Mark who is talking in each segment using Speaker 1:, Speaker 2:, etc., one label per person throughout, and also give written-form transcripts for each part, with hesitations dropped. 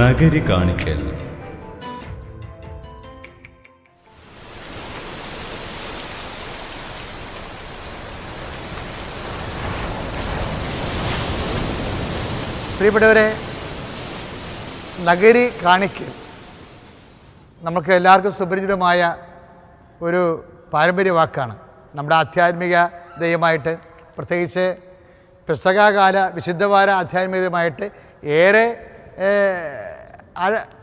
Speaker 1: നഗരി കാണിക്കൽ.
Speaker 2: പ്രിയപ്പെട്ടവരെ, നഗരി കാണിക്കൽ നമുക്ക് എല്ലാവർക്കും സുപരിചിതമായ ഒരു പാരമ്പര്യ വാക്കാണ്. നമ്മുടെ ആധ്യാത്മികതയുമായിട്ട്, പ്രത്യേകിച്ച് പുസ്തകകാല വിശുദ്ധവാര ആധ്യാത്മികതയുമായിട്ട് ഏറെ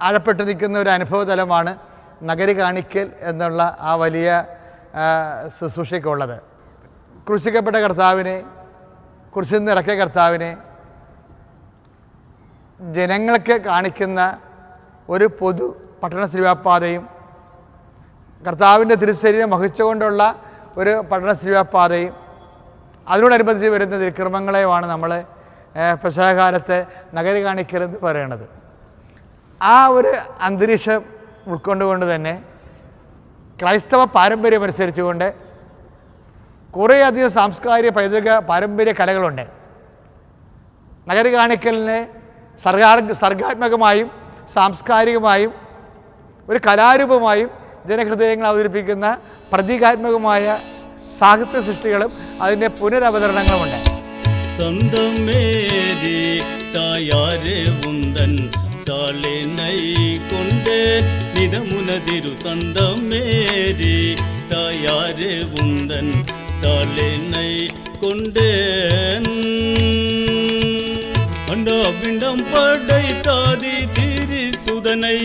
Speaker 2: ആഴപ്പെട്ട് നിൽക്കുന്ന ഒരു അനുഭവതലമാണ് നഗരി കാണിക്കൽ എന്നുള്ള ആ വലിയ ശുശ്രൂഷയ്ക്കുള്ളത്. ക്രൂശിക്കപ്പെട്ട കർത്താവിനെ, കുരിശിൽ നിന്ന് ഇറക്കിയ കർത്താവിനെ ജനങ്ങൾക്ക് കാണിക്കുന്ന ഒരു പൊതു പട്ടണ ശ്രീവാപ്പാതയും, കർത്താവിൻ്റെ തിരുശരീരം വഹിച്ചുകൊണ്ടുള്ള ഒരു പട്ടണ ശ്രീവാപ്പാതയും, അതിനോടനുബന്ധിച്ച് വരുന്ന തിരുക്രമങ്ങളെയുമാണ് നമ്മൾ പെസഹകാലത്ത് നഗരി കാണിക്കൽ എന്ന് പറയുന്നത്. ആ ഒരു അന്തരീക്ഷം ഉൾക്കൊണ്ടുകൊണ്ട് തന്നെ ക്രൈസ്തവ പാരമ്പര്യം അനുസരിച്ചുകൊണ്ട് കുറേയധികം സാംസ്കാരിക പൈതൃക പാരമ്പര്യ കലകളുണ്ട്. നഗരി കാണിക്കലിനെ സർഗാത്മകമായും സാംസ്കാരികമായും ഒരു കലാരൂപമായും ജനഹൃദയങ്ങൾ അവതരിപ്പിക്കുന്ന പ്രതീകാത്മകമായ സാഹിത്യ സൃഷ്ടികളും അതിൻ്റെ പുനരവതരണങ്ങളുമുണ്ട്.
Speaker 3: സ്വന്തം മേരി തായാരെ ഉന്തൻ താളിനൈ കൊണ്ട് നിതമുനതിരു സ്വന്തം മേരി തായാരെ ഉന്തൻ താളിനൈ കൊണ്ട് அண்டா பிண்டம் படை தாதி திரு சுதனை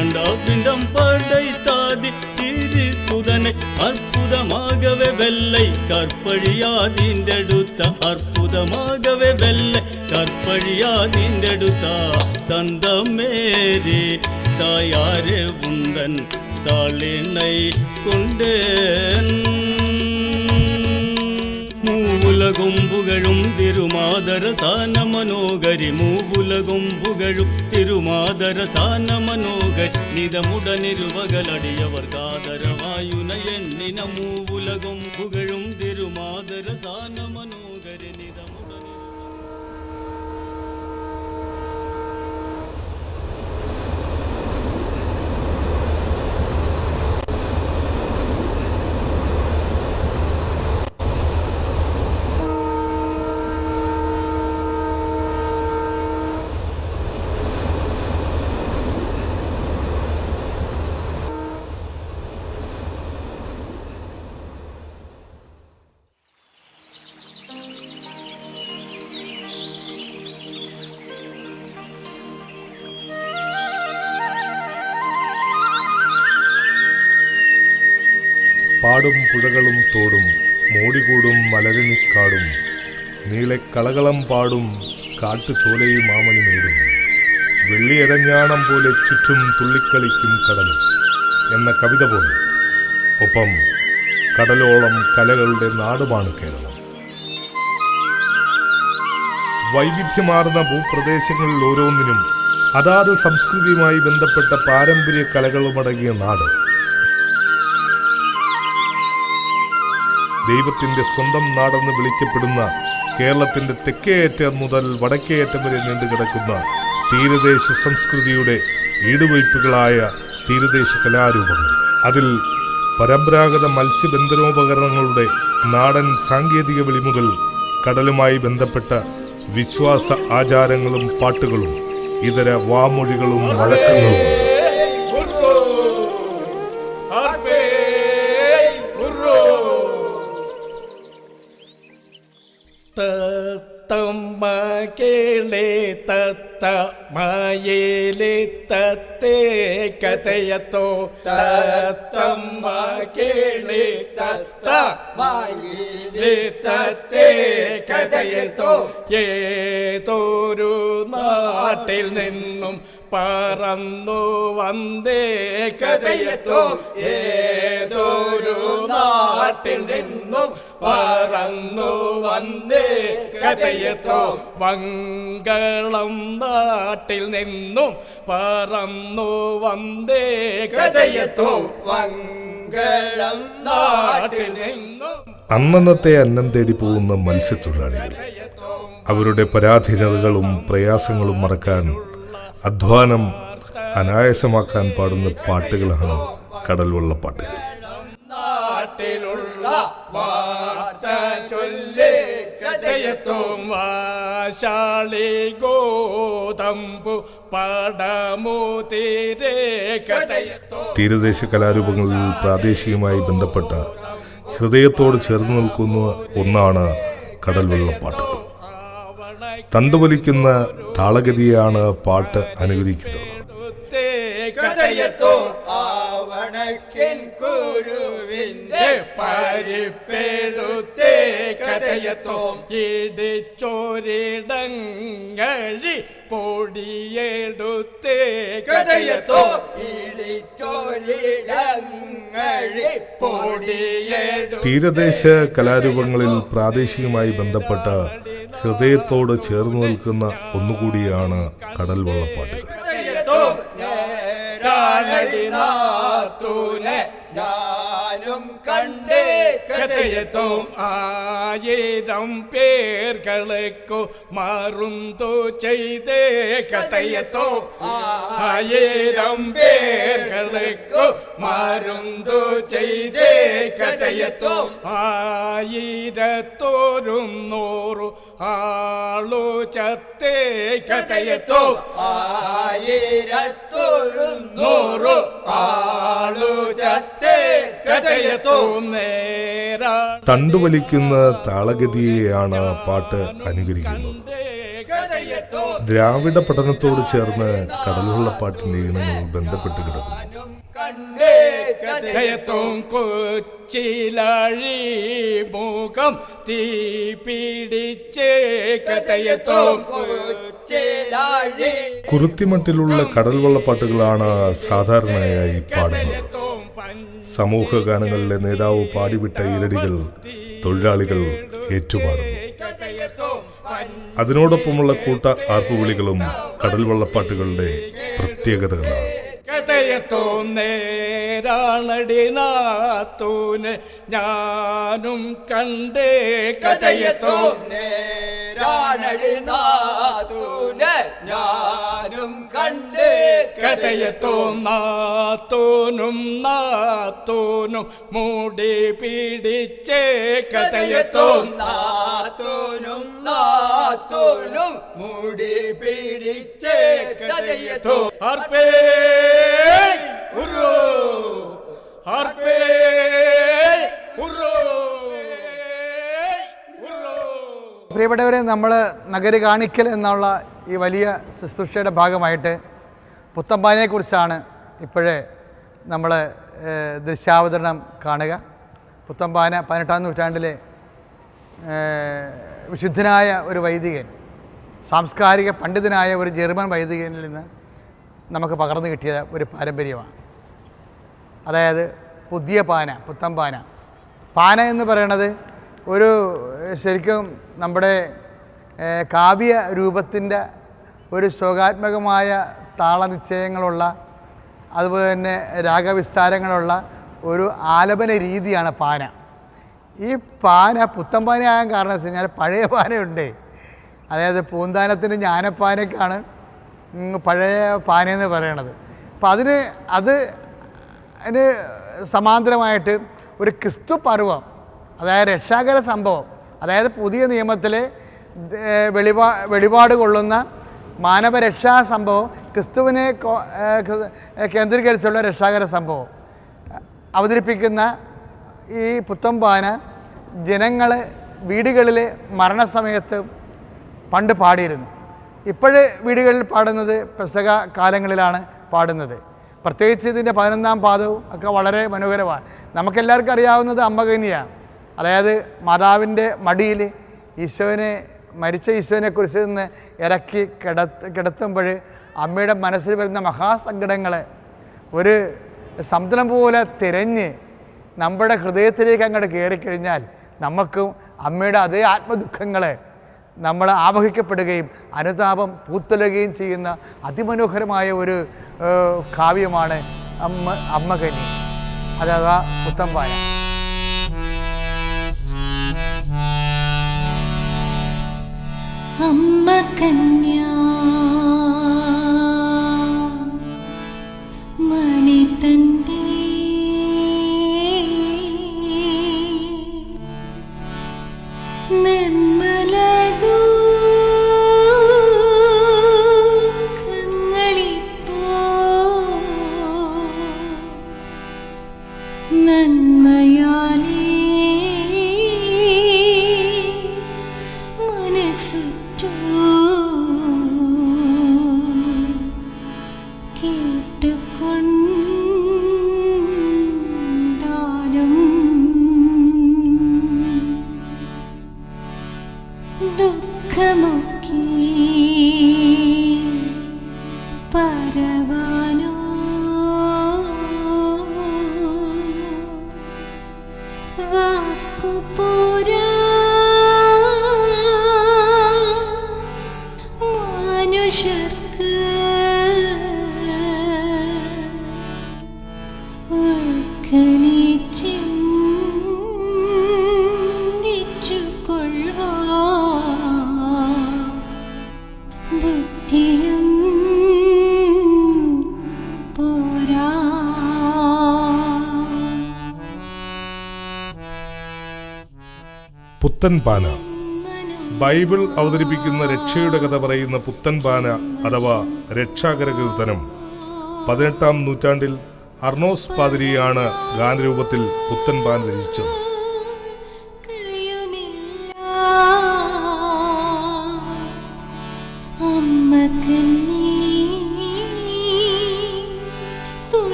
Speaker 3: அண்டா பிண்டம் படை தாதி திரு சுதனை அற்புதமாகவே வெள்ளை கற்பழியாதிண்டெடுத்த அற்புதமாகவே வெள்ளை கற்பழியாதிண்டெடுத்த சந்தமேரி தாயாரே உந்தன் தாளினை கொண்டேன் மூவுலகும் புகழும் திருமாதரசான மனோகரி மூவுலகும் புகழும் திருமாதரசான மனோகரி நிதமுடனிருவகளடியவர் காதரவாயுன எண்ணின மூவுலகும் புகழும் திருமாதரசான மனோகரி நிதமுடனிரு.
Speaker 4: പാടും പുഴകളും തോടും മോടികൂടും മലരണിക്കാടും നീളെ കളകളം പാടും കാട്ടുചോലയും മാമണിമേടും വെള്ളിയരഞ്ഞാണം പോലെ ചുറ്റും തുള്ളിക്കളിക്കും കടലും എന്ന കവിത പോലെ. ഒപ്പം കടലോളം കലകളുടെ നാടുമാണ് കേരളം. വൈവിധ്യമാർന്ന ഭൂപ്രദേശങ്ങളിൽ ഓരോന്നിനും അതാത് സംസ്കൃതിയുമായി ബന്ധപ്പെട്ട പാരമ്പര്യ കലകളുമടങ്ങിയ നാട്. ദൈവത്തിൻ്റെ സ്വന്തം നാടെന്ന് വിളിക്കപ്പെടുന്ന കേരളത്തിൻ്റെ തെക്കേയറ്റം മുതൽ വടക്കേയറ്റം വരെ നീണ്ടുകിടക്കുന്ന തീരദേശ സംസ്കൃതിയുടെ ഈടുവയ്പ്പുകളായ തീരദേശ കലാരൂപങ്ങൾ. അതിൽ പരമ്പരാഗത മത്സ്യബന്ധനോപകരണങ്ങളുടെ നാടൻ സാങ്കേതിക വിളി മുതൽ കടലുമായി ബന്ധപ്പെട്ട വിശ്വാസ ആചാരങ്ങളും പാട്ടുകളും ഇതര വാമൊഴികളും വഴക്കങ്ങളും.
Speaker 5: തത്തമ്മ കേളേ തത്ത മായേലേ തത്തേ കഥയത്തോ തത്തമ്മ കേളേ തത്ത മായേലേ തത്തേ കഥയത്തോ ഏതൊരു നാട്ടിൽ നിന്നും പറന്നു വന്നേ കഥയത്തോ ഏതൊരു നാട്ടിൽ നിന്നും പറന്നു വന്നേ കഥയത്തോ വങ്കളം നാട്ടിൽ നിന്നും പറന്നു വന്നേ കഥയത്തോ വങ്കളം നാട്ടിൽ നിന്നും.
Speaker 4: അന്നന്നത്തെ അന്നം തേടി പോകുന്ന മത്സ്യത്തൊഴിലാളികൾ അവരുടെ പരാധീനതകളും പ്രയാസങ്ങളും മറക്കാൻ അധ്വാനം അനായാസമാക്കാൻ പാടുന്ന പാട്ടുകളാണ് കടൽ വെള്ളപ്പാട്ടുകൾ.
Speaker 5: നാട്ടിലുള്ള വാർത്ത ചൊല്ലി കഥയെത്തും വാശാളി ഗോതമ്പു പടമു തീരെ കഥയെത്തും.
Speaker 4: തീരദേശ കലാരൂപങ്ങളിൽ പ്രാദേശികമായി ബന്ധപ്പെട്ട ഹൃദയത്തോട് ചേർന്ന് നിൽക്കുന്ന ഒന്നാണ് കടൽ വെള്ളപ്പാട്ടുകൾ. തണ്ടുവലിക്കുന്ന താളഗതിയാണ് പാട്ട് അനുകരിക്കുന്നത്.
Speaker 5: കഥയെത്തും ആവണക്കിൻ കുരുവിന്റെ പരിപ്പെടുത്തേ കഥയെത്തും ഇടിച്ചോരിടങ്ങഴി പൊടിയെടുത്തേ കഥയെത്തും ഇടിച്ചോരിടങ്ങഴി പൊടിയെടുത്തേ.
Speaker 4: തീരദേശ കലാരൂപങ്ങളിൽ പ്രാദേശികമായി ബന്ധപ്പെട്ട ഹൃദയത്തോട് ചേർന്ന് നിൽക്കുന്ന ഒന്നുകൂടിയാണ് കടൽ വെള്ളപ്പാട്ടുകൾ.
Speaker 5: ഞാനും കണ്ടേ കഥയെത്തും ആയിരം പേർക്കു മറുന്തു ചെയ്തേ കഥയെത്തും ആയിരം പേർക്കു മറുന്തു ചെയ്തേ കഥയെത്തും ആയിരത്തോരും നൂറു ആളു ചത്തേ കഥയെത്തും ആയിരത്തോരും നൂറു ആളു ചത്തേ കഥയെത്തും. നേരാ
Speaker 4: തണ്ടുവലിക്കുന്ന താളഗതിയെയാണ് പാട്ട് അനുകരിക്കുന്നത്. ദ്രാവിഡ പഠനത്തോട് ചേർന്ന് കടൽവെള്ളപ്പാട്ടിന്റെ ഈണങ്ങൾ ബന്ധപ്പെട്ട് കിടക്കുന്നു.
Speaker 5: കഥയത്തും കൊച്ചിലഴി മുഖം തീ പിടിച്ചേ കഥയത്തും കൊച്ചിലഴി.
Speaker 4: കുറുത്തിമട്ടിലുള്ള കടൽവെള്ളപ്പാട്ടുകളാണ് സാധാരണയായി പാടുന്നത്. സമൂഹ ഗാനങ്ങളിലെ നേതാവ് പാടിവിട്ട ഇരടികൾ തൊഴിലാളികൾ ഏറ്റുപാടുന്നു. അതിനോടൊപ്പമുള്ള കൂട്ട ആർപ്പുവിളികളും കടൽവെള്ളപ്പാട്ടുകളുടെ പ്രത്യേകതകളാണ്.
Speaker 5: കഥയത്തും നേരാണടി നാത്തൂന് ഞാനും കണ്ടേ കഥയത്തും നേരാണടി നാത്തൂന് ഞാനും കണ്ടേ കഥയത്തും നാത്തൂനും മൂടി പിടിച്ചേ കഥയത്തും നാത്തൂനും മൂടി പിടിച്ചേ കഥയത്തും. അർപ്പേ ഉറോ അർപ്പേ ഉറോ.
Speaker 2: പ്രിയപ്പെട്ടവരെ, നമ്മൾ നഗരി കാണിക്കൽ എന്നുള്ള ഈ വലിയ ശുശ്രൂഷയുടെ ഭാഗമായിട്ട് പുത്തമ്പാനയെക്കുറിച്ചാണ് ഇപ്പോഴേ നമ്മൾ ദൃശ്യാവതരണം കാണുക. പുത്തമ്പാന 18-ാം നൂറ്റാണ്ടിലെ വിശുദ്ധനായ ഒരു വൈദികൻ, സാംസ്കാരിക പണ്ഡിതനായ ഒരു ജർമ്മൻ വൈദികനിൽ നിന്ന് നമുക്ക് പകർന്നു കിട്ടിയ ഒരു പാരമ്പര്യമാണ്. അതായത് പുതിയ പാന, പുത്തമ്പാന. പാന എന്ന് പറയുന്നത് ഒരു ശരിക്കും നമ്മുടെ കാവ്യ രൂപത്തിൻ്റെ ഒരു ശോകാത്മകമായ താളനിശ്ചയങ്ങളുള്ള, അതുപോലെ തന്നെ രാഗവിസ്താരങ്ങളുള്ള ഒരു ആലപന രീതിയാണ് പാന. ഈ പാന പുത്തമ്പാനയാകാൻ കാരണം വെച്ച് കഴിഞ്ഞാൽ പഴയ പാനയുണ്ട്. അതായത് പൂന്താനത്തിന് ജ്ഞാനപ്പാനയ്ക്കാണ് പഴയ പാനയെന്ന് പറയണത്. അപ്പം അതിന് സമാന്തരമായിട്ട് ഒരു ക്രിസ്തു പർവ്വം, അതായത് രക്ഷാകര സംഭവം, അതായത് പുതിയ നിയമത്തിലെ വെളിപാട് കൊള്ളുന്ന മാനവരക്ഷാ സംഭവം, ക്രിസ്തുവിനെ കേന്ദ്രീകരിച്ചുള്ള രക്ഷാകര സംഭവം അവതരിപ്പിക്കുന്ന ഈ പുത്തമ്പാന ജനങ്ങൾ വീടുകളിൽ മരണസമയത്ത് പണ്ട് പാടിയിരുന്നു. ഇപ്പോഴ് വീടുകളിൽ പാടുന്നത് പെസക കാലങ്ങളിലാണ് പാടുന്നത്. പ്രത്യേകിച്ച് ഇതിൻ്റെ 11-ാം പാദവും ഒക്കെ വളരെ മനോഹരമാണ്. നമുക്കെല്ലാവർക്കും അറിയാവുന്നത് അമ്മകന്യയാണ്. അതായത് മാതാവിൻ്റെ മടിയിൽ മരിച്ച ഈശോനെക്കുറിച്ച് നിന്ന് ഇറക്കി കിടത്തുമ്പോൾ അമ്മയുടെ മനസ്സിൽ വരുന്ന മഹാസങ്കടങ്ങൾ ഒരു സമുദ്രം പോലെ തിരഞ്ഞ് നമ്മുടെ ഹൃദയത്തിലേക്ക് അങ്ങോട്ട് കയറിക്കഴിഞ്ഞാൽ നമുക്കും അമ്മയുടെ അതേ ആത്മദുഃഖങ്ങൾ നമ്മൾ ആവഹിക്കപ്പെടുകയും അനുതാപം പൂത്തുലയുകയും ചെയ്യുന്ന അതിമനോഹരമായ ഒരു കാവ്യമാണ് അമ്മകന്യ അഥവാ പുത്തമ്പാന.
Speaker 1: അമ്മകന്യ
Speaker 4: പുത്തൻപാന. ബൈബിൾ അവതരിപ്പിക്കുന്ന രക്ഷയുടെ കഥ പറയുന്ന പുത്തൻപാന അഥവാ രക്ഷാകര കീർത്തനം 18-ാം നൂറ്റാണ്ടിൽ അർണോസ് പാതിരിയാണ് ഗാനരൂപത്തിൽ പുത്തൻപാന രചിച്ചത്.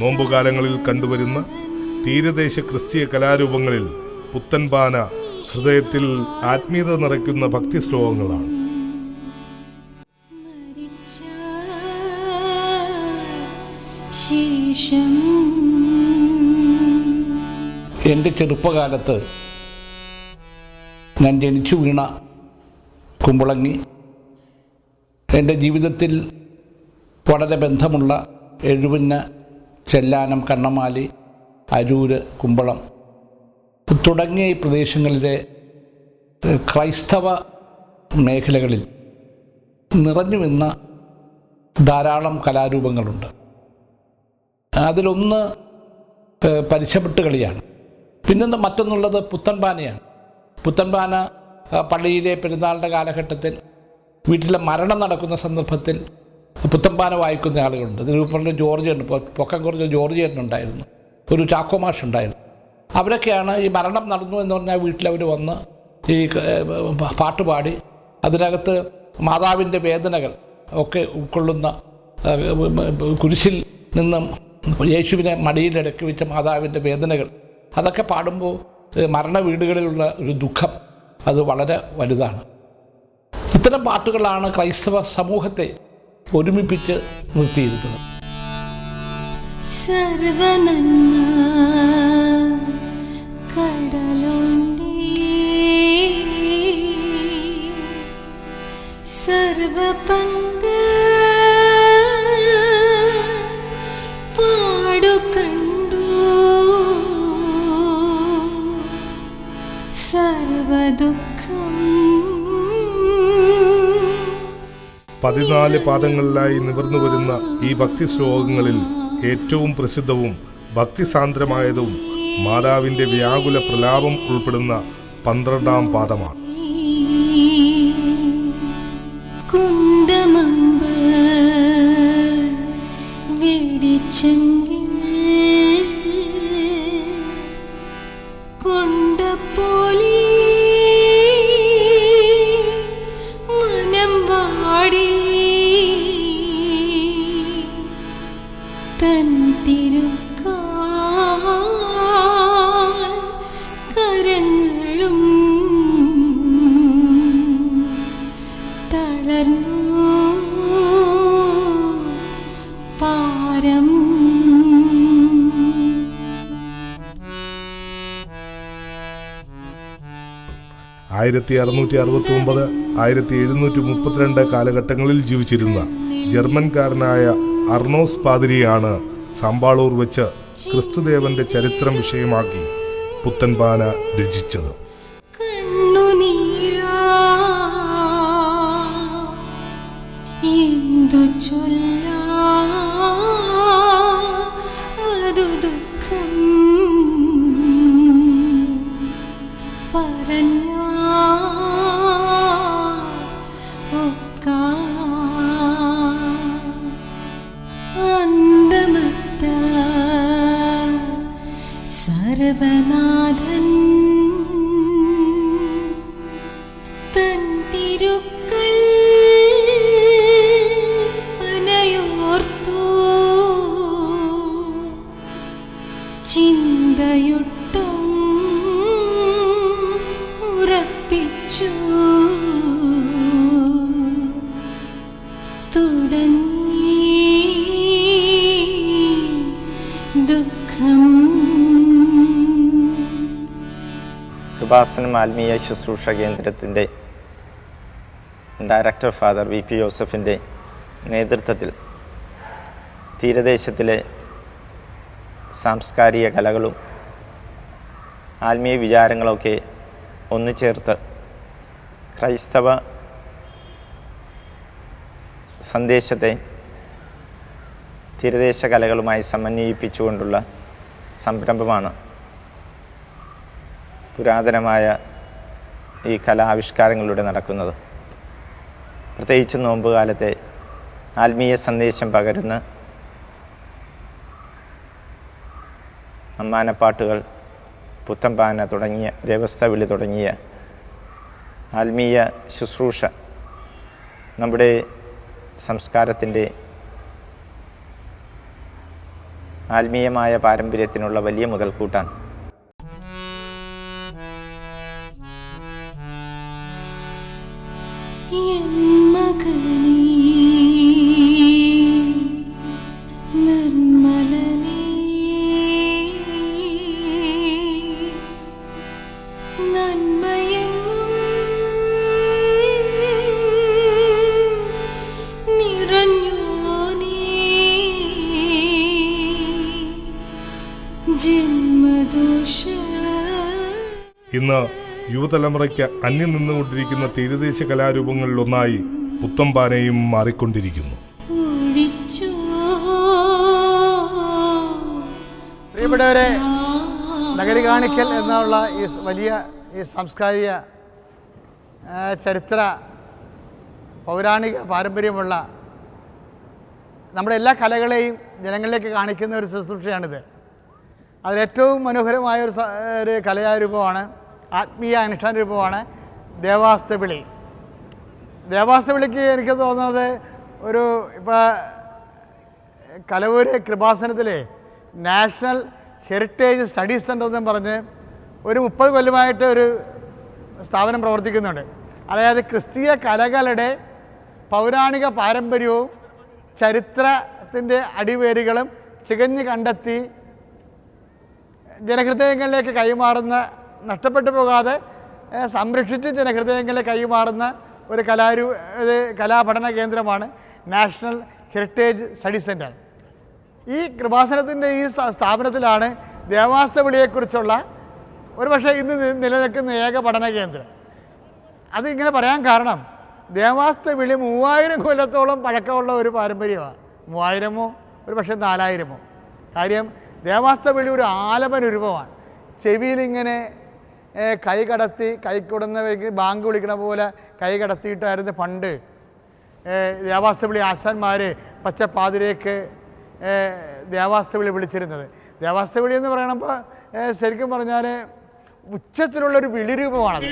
Speaker 4: നോമ്പുകാലങ്ങളിൽ കണ്ടുവരുന്ന തീരദേശ ക്രിസ്തീയ കലാരൂപങ്ങളിൽ പുത്തൻപാന ഹൃദയത്തിൽ ആത്മീയത നിറയ്ക്കുന്ന ഭക്തി ശ്ലോകങ്ങളാണ്.
Speaker 1: എൻ്റെ ചെറുപ്പകാലത്ത് ഞാൻ ജനിച്ചു വീണ കുമ്പളങ്ങി എൻ്റെ ജീവിതത്തിൽ വളരെ ബന്ധമുള്ള എഴുപുന്ന, ചെല്ലാനം, കണ്ണമാലി, അരൂര്, കുമ്പളം തുടങ്ങിയ ഈ പ്രദേശങ്ങളിലെ ക്രൈസ്തവ മേഖലകളിൽ നിറഞ്ഞു നിന്ന ധാരാളം കലാരൂപങ്ങളുണ്ട്. അതിലൊന്ന് പരിശപ്പെട്ട് കളിയാണ്. പിന്നെ മറ്റൊന്നുള്ളത് പുത്തൻപാനയാണ്. പുത്തൻപാന പള്ളിയിലെ പെരുന്നാളിൻ്റെ കാലഘട്ടത്തിൽ വീട്ടിലെ മരണം നടക്കുന്ന സന്ദർഭത്തിൽ പുത്തൻപാന വായിക്കുന്ന ആളുകളുണ്ട്. ഇതിൽ ജോർജ് ഉണ്ട്, പൊക്കം കുറഞ്ഞ ജോർജ് ചേട്ടനുണ്ടായിരുന്നു, ഒരു ചാക്കോ മാഷ് ഉണ്ടായിരുന്നു. അവരൊക്കെയാണ് ഈ മരണം നടന്നു എന്ന് പറഞ്ഞാൽ വീട്ടിലവർ വന്ന് ഈ പാട്ടുപാടി അതിനകത്ത് മാതാവിൻ്റെ വേദനകൾ ഒക്കെ ഉൾക്കൊള്ളുന്ന, കുരിശിൽ നിന്നും യേശുവിനെ മടിയിലിടക്കി വെച്ച മാതാവിൻ്റെ വേദനകൾ അതൊക്കെ പാടുമ്പോൾ മരണ വീടുകളിലുള്ള ഒരു ദുഃഖം അത് വളരെ വലുതാണ്. ഇത്തരം പാട്ടുകളാണ് ക്രൈസ്തവ സമൂഹത്തെ ഒരുമിപ്പിച്ച് നിർത്തിയിരുന്നത്.
Speaker 6: സർവനന്മ കടലോണ്ടി സർവപങ്ക പാടു കണ്ടു സർവദുഃഖം
Speaker 4: 14 പാദങ്ങളിലായി നിവർന്നു വരുന്ന ഈ ഭക്തി ശ്ലോകങ്ങളിൽ ഏറ്റവും പ്രസിദ്ധവും ഭക്തിസാന്ദ്രമായതും മാതാവിൻ്റെ വ്യാകുല പ്രലാപം ഉൾപ്പെടുന്ന 12-ാം പാദമാണ്.
Speaker 6: കുന്തമമ്പ് വെടിച്ചെങ്കിൽ കൊണ്ടപ്പോലി മനം വാടി തൻ തിരുക്കാൽ കരങ്ങളും തളർന്നു പാരം
Speaker 4: 1669, 1732 കാലഘട്ടങ്ങളിൽ ജീവിച്ചിരുന്ന ജർമ്മൻകാരനായ അർണോസ് പാതിരിയാണ് സാമ്പാളൂർ വെച്ച് ക്രിസ്തുദേവന്റെ ചരിത്രം വിഷയമാക്കി പുത്തൻപാന രചിച്ചത്.
Speaker 6: കണ്ണുനീരാ എന്തു ചൊല്ലാ അതു ദുഃഖം പറഞ്ഞാ ഒക്കാ അന്തമറ്റ സർവനാഥൻ തൻ തിരുക്കൽ പനയോർത്തു ചിന്തയുട്ടം ഉറപ്പിച്ചു തുടങ്ങി ദുഃഖം.
Speaker 7: കൃപാസനം ആത്മീയ ശുശ്രൂഷ കേന്ദ്രത്തിൻ്റെ ഡയറക്ടർ ഫാദർ വി പി ജോസഫിൻ്റെ നേതൃത്വത്തിൽ തീരദേശത്തിലെ സാംസ്കാരിക കലകളും ആത്മീയ വിചാരങ്ങളൊക്കെ ഒന്നുചേർത്ത് ക്രൈസ്തവ സന്ദേശത്തെ തീരദേശ കലകളുമായി സമന്വയിപ്പിച്ചുകൊണ്ടുള്ള സംരംഭമാണ് പുരാതനമായ ഈ കലാവിഷ്കാരങ്ങളിലൂടെ നടക്കുന്നത്. പ്രത്യേകിച്ച് നോമ്പ് കാലത്തെ ആത്മീയ സന്ദേശം പകരുന്ന അമ്മാനപ്പാട്ടുകൾ, പുത്തൻപാന തുടങ്ങിയ ദേവസ്ഥവിളി തുടങ്ങിയ ആത്മീയ ശുശ്രൂഷ നമ്മുടെ സംസ്കാരത്തിൻ്റെ ആത്മീയമായ പാരമ്പര്യത്തിനുള്ള വലിയ മുതൽക്കൂട്ടാണ്.
Speaker 6: മകനേ നിർമ്മലനേ നന്മയെങ്ങും നിറഞ്ഞോനേ ജന്മദോഷ.
Speaker 4: ഇന്ന് യുവതലമുറയ്ക്ക് അന്യം നിന്നുകൊണ്ടിരിക്കുന്ന തീരദേശ കലാരൂപങ്ങളിലൊന്നായി പുത്തൻപാനയും മാറിക്കൊണ്ടിരിക്കുന്നു.
Speaker 2: പ്രിയപ്പെട്ടവരെ, നഗരി കാണിക്കൽ എന്നുള്ള ഈ വലിയ ഈ സാംസ്കാരിക ചരിത്ര പൗരാണിക പാരമ്പര്യമുള്ള നമ്മുടെ എല്ലാ കലകളെയും ജനങ്ങളിലേക്ക് കാണിക്കുന്ന ഒരു ശുശ്രൂഷയാണിത്. അതിലേറ്റവും മനോഹരമായ ഒരു കലാരൂപമാണ്, ആത്മീയ അനുഷ്ഠാന രൂപമാണ് ദേവാസ്തവിളി. ദേവാസ്തവിളിക്ക് എനിക്ക് തോന്നുന്നത് ഇപ്പോൾ കലവൂർ കൃപാസനത്തിലെ നാഷണൽ ഹെറിറ്റേജ് സ്റ്റഡീസ് സെൻ്റർ എന്നും പറഞ്ഞ് ഒരു 30 കൊല്ലമായിട്ട് ഒരു സ്ഥാപനം പ്രവർത്തിക്കുന്നുണ്ട്. അതായത് ക്രിസ്തീയ കലകളുടെ പൗരാണിക പാരമ്പര്യവും ചരിത്രത്തിൻ്റെ അടിവേരുകളും ചികഞ്ഞ് കണ്ടെത്തി ജനഹൃദയങ്ങളിലേക്ക് കൈമാറുന്ന, നഷ്ടപ്പെട്ടു പോകാതെ സംരക്ഷിച്ച് ജനഹൃദയങ്ങളിലേക്ക് കൈമാറുന്ന ഒരു കലാപഠന കേന്ദ്രമാണ് നാഷണൽ ഹെറിറ്റേജ് സ്റ്റഡി സെൻറ്റർ. ഈ കൃപാസനത്തിൻ്റെ ഈ സ്ഥാപനത്തിലാണ് ദേവാസ്തവിളിയെക്കുറിച്ചുള്ള ഒരു പക്ഷേ ഇന്ന് നിലനിൽക്കുന്ന ഏക പഠന കേന്ദ്രം. അതിങ്ങനെ പറയാൻ കാരണം ദേവാസ്തവിളി 3000 കൊല്ലത്തോളം പഴക്കമുള്ള ഒരു പാരമ്പര്യമാണ്. 3000മോ ഒരു പക്ഷേ 4000മോ. കാര്യം ദേവാസ്തവിളി ഒരു ആലപന രൂപമാണ്. ചെവിയിലിങ്ങനെ കൈ കടത്തി, കൈക്കുടന്ന ബാങ്ക് വിളിക്കണ പോലെ കൈ കടത്തിയിട്ടായിരുന്നു പണ്ട് ദേവാസ്തവിളി ആശാന്മാർ പച്ചപ്പാതിരേക്ക് ദേവാസ്തവിളി വിളിച്ചിരുന്നത്. ദേവാസ്തവിളി എന്ന് പറയണപ്പോൾ ശരിക്കും പറഞ്ഞാൽ ഉച്ചത്തിലുള്ളൊരു വിളി രൂപമാണത്.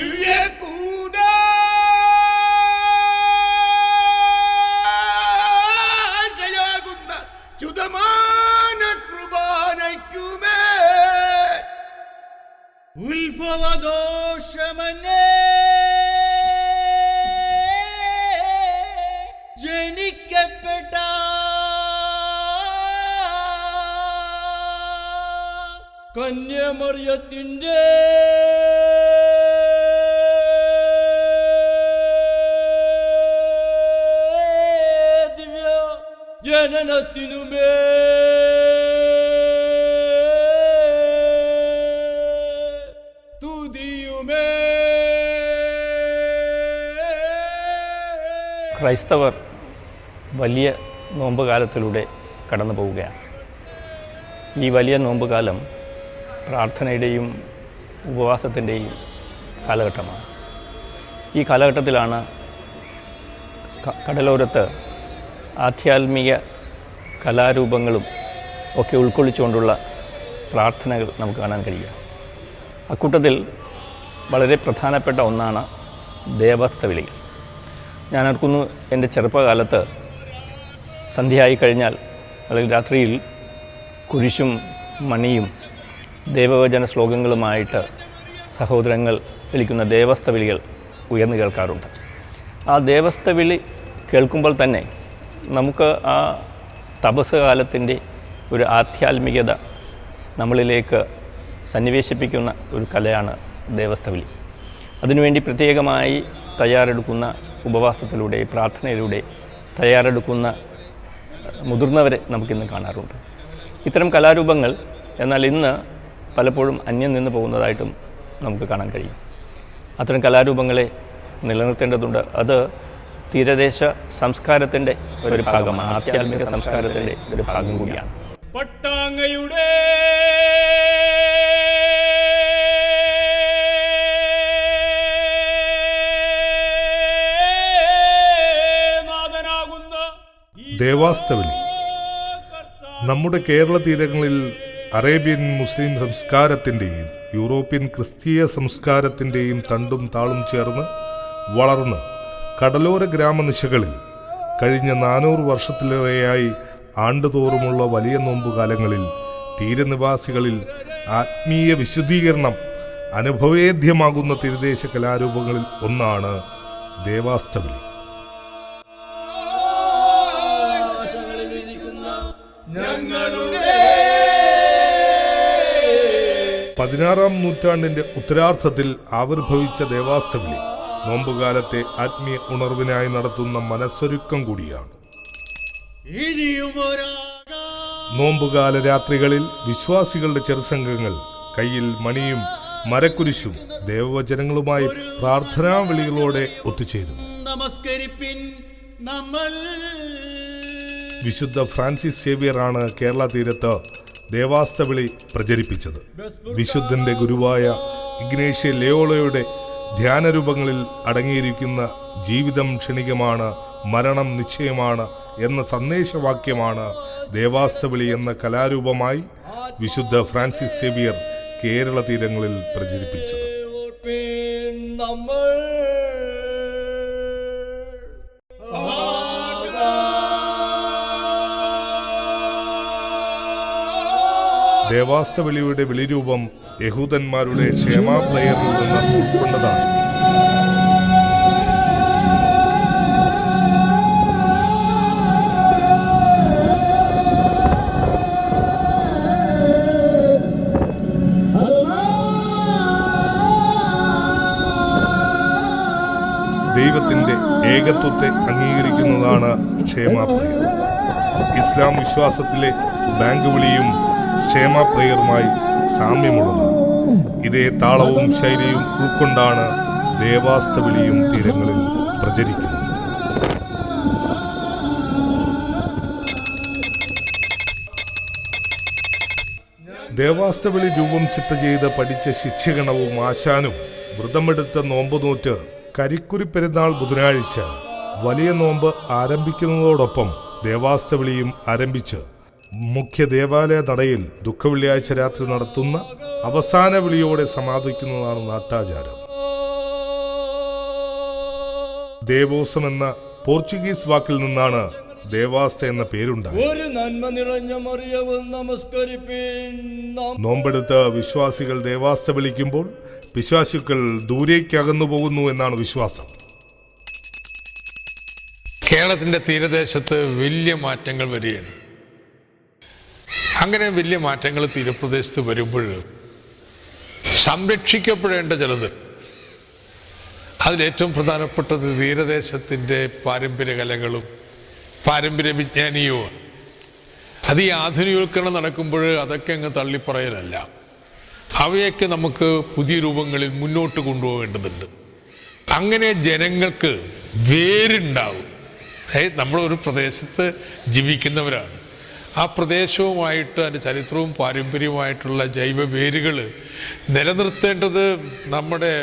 Speaker 3: ഉത്ഭവദോഷമനേ ജനിക്കപ്പെട്ട കന്യമറിയത്തിൻ്റെ ജനനത്തിനുമേ തുതിയുമേ.
Speaker 8: ക്രൈസ്തവർ വലിയ നോമ്പ് കാലത്തിലൂടെ കടന്നു പോവുകയാണ്. ഈ വലിയ നോമ്പ് കാലം പ്രാർത്ഥനയുടെയും ഉപവാസത്തിൻ്റെയും കാലഘട്ടമാണ്. ഈ കാലഘട്ടത്തിലാണ് കടലോരത്ത് ആധ്യാത്മിക കലാരൂപങ്ങളും ഒക്കെ ഉൾക്കൊള്ളിച്ചുകൊണ്ടുള്ള പ്രാർത്ഥനകൾ നമുക്ക് കാണാൻ കഴിയുക. അക്കൂട്ടത്തിൽ വളരെ പ്രധാനപ്പെട്ട ഒന്നാണ് ദേവസ്ഥ വിളികൾ. ഞാൻ ഓർക്കുന്നു, എൻ്റെ ചെറുപ്പകാലത്ത് സന്ധ്യയായി കഴിഞ്ഞാൽ അല്ലെങ്കിൽ രാത്രിയിൽ കുരിശും മണിയും ദേവവചന ശ്ലോകങ്ങളുമായിട്ട് സഹോദരങ്ങൾ വിളിക്കുന്ന ദേവസ്ഥ വിളികൾ ഉയർന്നു കേൾക്കാറുണ്ട്. ആ ദേവസ്ഥ വിളി കേൾക്കുമ്പോൾ തന്നെ നമുക്ക് ആ തപസ് കാലത്തിൻ്റെ ഒരു ആധ്യാത്മികത നമ്മളിലേക്ക് സന്നിവേശിപ്പിക്കുന്ന ഒരു കലയാണ് ദേവസ്ഥ വിളി. അതിനുവേണ്ടി പ്രത്യേകമായി തയ്യാറെടുക്കുന്ന ഉപവാസത്തിലൂടെ പ്രാർത്ഥനയിലൂടെ തയ്യാറെടുക്കുന്ന മുതിർന്നവരെ നമുക്കിന്ന് കാണാറുണ്ട്. ഇത്തരം കലാരൂപങ്ങൾ എന്നാൽ ഇന്ന് പലപ്പോഴും അന്യം നിന്ന് പോകുന്നതായിട്ടും നമുക്ക് കാണാൻ കഴിയും. അത്തരം കലാരൂപങ്ങളെ നിലനിർത്തേണ്ടതുണ്ട്. അത് തീരദേശ സംസ്കാരത്തിൻ്റെ ഒരു ഭാഗമാണ്, ആധ്യാത്മിക സംസ്കാരത്തിൻ്റെ ഒരു ഭാഗം കൂടിയാണ്.
Speaker 3: പട്ടാങ്ങയുടെ നാഥനാകുന്ന
Speaker 4: ദേവാസ്തവിളി നമ്മുടെ കേരള തീരങ്ങളിൽ അറേബ്യൻ മുസ്ലിം സംസ്കാരത്തിൻ്റെയും യൂറോപ്യൻ ക്രിസ്തീയ സംസ്കാരത്തിൻ്റെയും തണ്ടും താളും ചേർന്ന് വളർന്ന് കടലോര ഗ്രാമനിശകളിൽ കഴിഞ്ഞ 400 വർഷത്തിലേറെയായി ആണ്ടുതോറുമുള്ള വലിയ നോമ്പുകാലങ്ങളിൽ തീരനിവാസികളിൽ ആത്മീയ വിശുദ്ധീകരണം അനുഭവേദ്യമാകുന്ന തീരദേശ കലാരൂപങ്ങളിൽ ഒന്നാണ് ദേവാസ്തവിളി.
Speaker 3: ഞങ്ങളുടെ
Speaker 4: 16-ാം നൂറ്റാണ്ടിന്റെ ഉത്തരാർദ്ധത്തിൽ ആവിർഭവിച്ച ദേവാസ്തവിളി നോമ്പുകാലത്തെ ആത്മീയ ഉണർവിനായി നടത്തുന്ന മനസ്സൊരുക്കം കൂടിയാണ്. നോമ്പുകാല രാത്രികളിൽ വിശ്വാസികളുടെ ചെറുസംഘങ്ങൾ കയ്യിൽ മണിയും മരക്കുരിശും ദേവവചനങ്ങളുമായി പ്രാർത്ഥനാ വിളികളോടെ ഒത്തുചേരുന്നു.
Speaker 3: നമസ്കരിപ്പിൻ നമ്മൾ.
Speaker 4: വിശുദ്ധ ഫ്രാൻസിസ് സേവ്യറാണ് കേരള തീരത്ത് ദേവാസ്തവിളി പ്രചരിപ്പിച്ചത്. വിശുദ്ധന്റെ ഗുരുവായ ഇഗ്നേഷ്യ ലയോളയുടെ ധ്യാനരൂപങ്ങളിൽ അടങ്ങിയിരിക്കുന്ന ജീവിതം ക്ഷണികമാണ്, മരണം നിശ്ചയമാണ് എന്ന സന്ദേശവാക്യമാണ് ദേവാസ്തവിളി എന്ന കലാരൂപമായി വിശുദ്ധ ഫ്രാൻസിസ് സേവ്യർ കേരള തീരങ്ങളിൽ പ്രചരിപ്പിച്ചത്. ദേവാസ്തവിളിയുടെ വിളിരൂപം യഹൂദന്മാരുടെ ക്ഷേമാപ്രയറിൽ നിന്ന് ഉൾക്കൊണ്ടതാണ്. ദൈവത്തിന്റെ ഏകത്വത്തെ അംഗീകരിക്കുന്നതാണ് ക്ഷേമാപ്രയർ. ഇസ്ലാം വിശ്വാസത്തിലെ ബാങ്ക് വിളിയും ക്ഷേമാപ്രയറുമായി സാമ്യമുള്ളതാണ്. ഇതേ താളവും ശൈലിയും ഉൾക്കൊണ്ടാണ് ദേവാസ്തവിളിയും തീരങ്ങളിൽ പ്രചരിക്കുന്നത്. ദേവാസ്തവിളി രൂപം ചിട്ട ചെയ്ത് പഠിച്ച ശിക്ഷകണവും ആശാനും വ്രതമെടുത്ത നോമ്പ് നോറ്റ് കരിക്കുരി പെരുന്നാൾ ബുധനാഴ്ച വലിയ നോമ്പ് ആരംഭിക്കുന്നതോടൊപ്പം ദേവാസ്തവിളിയും ആരംഭിച്ച് മുഖ്യ ദേവാലയ നടയിൽ ദുഃഖവെള്ളിയാഴ്ച രാത്രി നടത്തുന്ന അവസാന വിളിയോടെ സമാപിക്കുന്നതാണ് നാട്ടാചാരം. ദേവോസം എന്ന പോർച്ചുഗീസ് വാക്കിൽ നിന്നാണ് ദേവാസ്ത എന്ന പേരുണ്ടായത്.
Speaker 3: ഒരു നന്മ നിറഞ്ഞ മറിയവും നമസ്കരിപ്പിൻ.
Speaker 4: നോമ്പെടുത്ത് വിശ്വാസികൾ ദേവാസ്ത വിളിക്കുമ്പോൾ പിശാചുക്കൾ ദൂരേക്ക് അകന്നു പോകുന്നു എന്നാണ് വിശ്വാസം.
Speaker 9: കേരളത്തിൻ്റെ തീരദേശത്ത് വലിയ മാറ്റങ്ങൾ വരികയാണ്. അങ്ങനെ വലിയ മാറ്റങ്ങൾ തീരപ്രദേശത്ത് വരുമ്പോൾ സംരക്ഷിക്കപ്പെടേണ്ട ചിലത്, അതിലേറ്റവും പ്രധാനപ്പെട്ടത് തീരദേശത്തിൻ്റെ പാരമ്പര്യ കലകളും പാരമ്പര്യ വിജ്ഞാനീയവും അത് ഈ ആധുനികവൽക്കരണം നടക്കുമ്പോൾ അതൊക്കെ അങ്ങ് തള്ളിപ്പറയലല്ല, അവയൊക്കെ നമുക്ക് പുതിയ രൂപങ്ങളിൽ മുന്നോട്ട് കൊണ്ടുപോകേണ്ടതുണ്ട്. അങ്ങനെ ജനങ്ങൾക്ക് വേരുണ്ടാവും. നമ്മളൊരു പ്രദേശത്ത് ജീവിക്കുന്നവരാണ്. ആ പ്രദേശവുമായിട്ട് അതിൻ്റെ ചരിത്രവും പാരമ്പര്യവുമായിട്ടുള്ള ജൈവ വേരുകൾ നിലനിർത്തേണ്ടത് നമ്മുടെ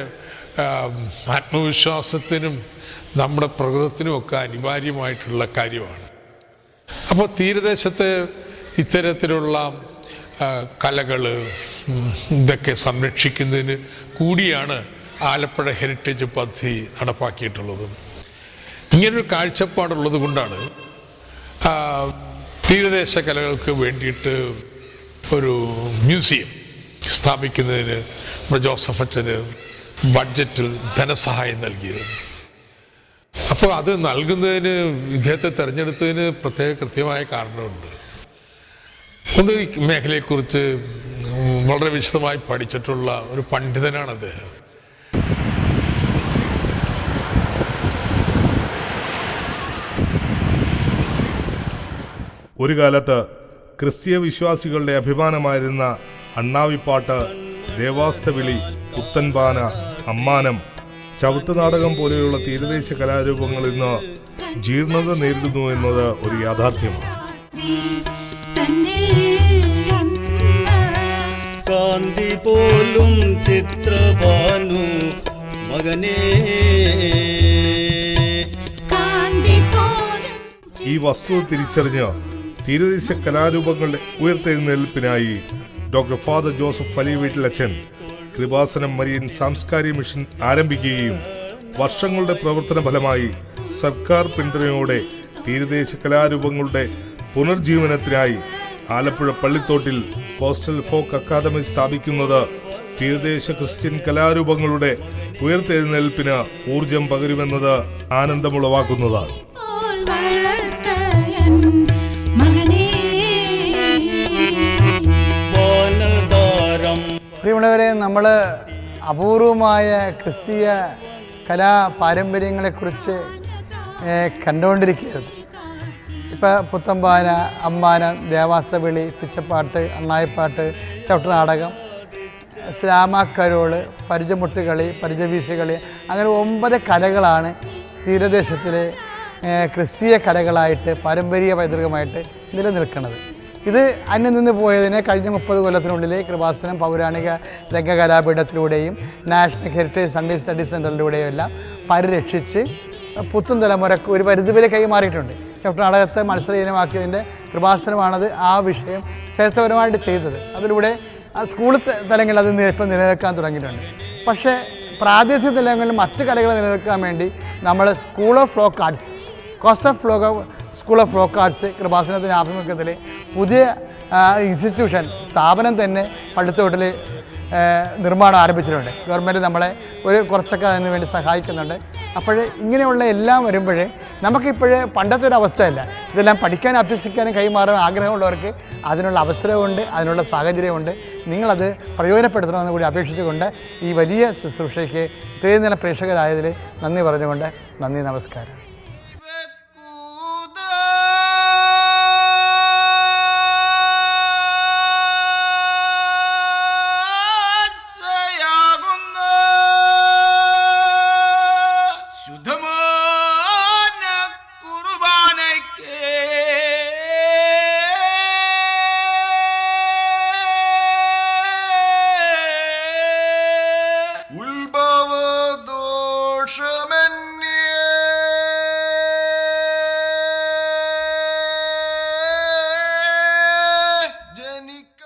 Speaker 9: ആത്മവിശ്വാസത്തിനും നമ്മുടെ പ്രകൃതത്തിനുമൊക്കെ അനിവാര്യമായിട്ടുള്ള കാര്യമാണ്. അപ്പോൾ തീരദേശത്ത് ഇത്തരത്തിലുള്ള കലകൾ ഇതൊക്കെ സംരക്ഷിക്കുന്നതിന് കൂടിയാണ് ആലപ്പുഴ ഹെറിറ്റേജ് പദ്ധതി നടപ്പാക്കിയിട്ടുള്ളത്. ഇങ്ങനൊരു കാഴ്ചപ്പാടുള്ളത് കൊണ്ടാണ് തീരദേശ കലകൾക്ക് വേണ്ടിയിട്ട് ഒരു മ്യൂസിയം സ്ഥാപിക്കുന്നതിന് നമ്മുടെ ജോസഫ് അച്ഛന് ബഡ്ജറ്റിൽ ധനസഹായം നൽകിയത്. അപ്പോൾ അത് നൽകുന്നതിന് ഇദ്ദേഹത്തെ തിരഞ്ഞെടുത്തതിന് കൃത്യമായ കാരണമുണ്ട്. ഒന്ന് ഈ മേഖലയെക്കുറിച്ച് വളരെ വിശദമായി പഠിച്ചിട്ടുള്ള ഒരു പണ്ഡിതനാണ് അദ്ദേഹം.
Speaker 4: ഒരു കാലത്ത് ക്രിസ്തീയ വിശ്വാസികളുടെ അഭിമാനമായിരുന്ന അണ്ണാവിപ്പാട്ട്, ദേവാസ്തവിളി, പുത്തൻപാന, അമ്മാനം, ചവിട്ടുനാടകം പോലെയുള്ള തീരദേശ കലാരൂപങ്ങൾ ഇന്ന് ജീർണത നേരിടുന്നു എന്നത് ഒരു യാഥാർത്ഥ്യമാണ്.
Speaker 3: കാന്തി പോലും ചിത്രഭാനു മകനേ,
Speaker 4: ഈ വസ്തുത തിരിച്ചറിഞ്ഞ് തീരദേശ കലാരൂപങ്ങളുടെ ഉയർത്തെഴുന്നേൽപ്പിനായി ഡോക്ടർ ഫാദർ ജോസഫ് വലിയ വീട്ടിലച്ഛൻ കൃപാസനം മരിയൻ സാംസ്കാരിക മിഷൻ ആരംഭിക്കുകയും വർഷങ്ങളുടെ പ്രവർത്തന ഫലമായി സർക്കാർ പിന്തുണയോടെ തീരദേശ കലാരൂപങ്ങളുടെ പുനർജീവനത്തിനായി ആലപ്പുഴ പള്ളിത്തോട്ടിൽ കോസ്റ്റൽ ഫോക്ക് അക്കാദമി സ്ഥാപിക്കുന്നത് തീരദേശ ക്രിസ്ത്യൻ കലാരൂപങ്ങളുടെ ഉയർത്തെഴുന്നേൽപ്പിന് ഊർജം പകരുമെന്നത് ആനന്ദമുളവാക്കുന്നതാണ്.
Speaker 2: പ്രിയമുള്ളവരെ, നമ്മൾ അപൂർവമായ ക്രിസ്തീയ കലാ പാരമ്പര്യങ്ങളെക്കുറിച്ച് കണ്ടുകൊണ്ടിരിക്കുകയാണ്. ഇപ്പോൾ പുത്തൻപാന, അമ്മാനം, ദേവാസ്തവിളി, പിച്ചപ്പാട്ട്, അണ്ണായിപ്പാട്ട്, ചവിട്ടുനാടകം, ശ്യാമാക്കരോള്, പരിചമുട്ടുകളി, പരിചവീശുകളി, അങ്ങനെ 9 കലകളാണ് തീരദേശത്തിലെ ക്രിസ്തീയ കലകളായിട്ട് പാരമ്പര്യ പൈതൃകമായിട്ട് നിലനിൽക്കുന്നത്. ഇത് അന്യം നിന്ന് പോയതിനെ കഴിഞ്ഞ 30 കൊല്ലത്തിനുള്ളിൽ കൃപാസനം പൗരാണിക രംഗകലാപീഠത്തിലൂടെയും നാഷണൽ ഹെറിറ്റേജ് സൺഡേ സ്റ്റഡി സെൻ്ററിലൂടെയും എല്ലാം പരിരക്ഷിച്ച് പുത്തൻ തലമുറക്ക് ഒരു പരിധിവരെ കൈമാറിയിട്ടുണ്ട്. ചവിട്ടുനാടകത്തെ മത്സര ഇനമാക്കിയതിൻ്റെ കൃപാസനമാണത് ആ വിഷയം ചരിത്രപരമായിട്ട് ചെയ്തത്. അതിലൂടെ സ്കൂൾ തലങ്ങളിൽ അത് ഇപ്പം നിലനിൽക്കാൻ തുടങ്ങിയിട്ടുണ്ട്. പക്ഷേ പ്രാദേശിക തലങ്ങളിൽ മറ്റ് കലകൾ നിലനിൽക്കാൻ വേണ്ടി നമ്മൾ school of folk arts, coast of school of folk arts കൃപാസനത്തിൻ്റെ ആഭിമുഖ്യത്തിൽ പുതിയ ഇൻസ്റ്റിറ്റ്യൂഷൻ സ്ഥാപനം തന്നെ പള്ളിത്തോട്ടിൽ നിർമ്മാണം ആരംഭിച്ചിട്ടുണ്ട്. ഗവൺമെൻറ് നമ്മളെ കുറച്ചൊക്കെ അതിന് വേണ്ടി സഹായിക്കുന്നുണ്ട്. അപ്പോൾ ഇങ്ങനെയുള്ള എല്ലാം വരുമ്പോൾ നമുക്കിപ്പോഴേ പണ്ടത്തെ ഒരു അവസ്ഥയല്ല. ഇതെല്ലാം പഠിക്കാനും അഭ്യസിക്കാനും കൈമാറാൻ ആഗ്രഹമുള്ളവർക്ക് അതിനുള്ള അവസരമുണ്ട്, അതിനുള്ള സാഹചര്യമുണ്ട്. നിങ്ങളത് പ്രയോജനപ്പെടുത്തണമെന്ന് കൂടി അപേക്ഷിച്ചുകൊണ്ട് ഈ വലിയ ശുശ്രൂഷയ്ക്ക് ഇത്രയും നല്ല പ്രേക്ഷകരായതിൽ നന്ദി പറഞ്ഞുകൊണ്ട് നന്ദി, നമസ്കാരം.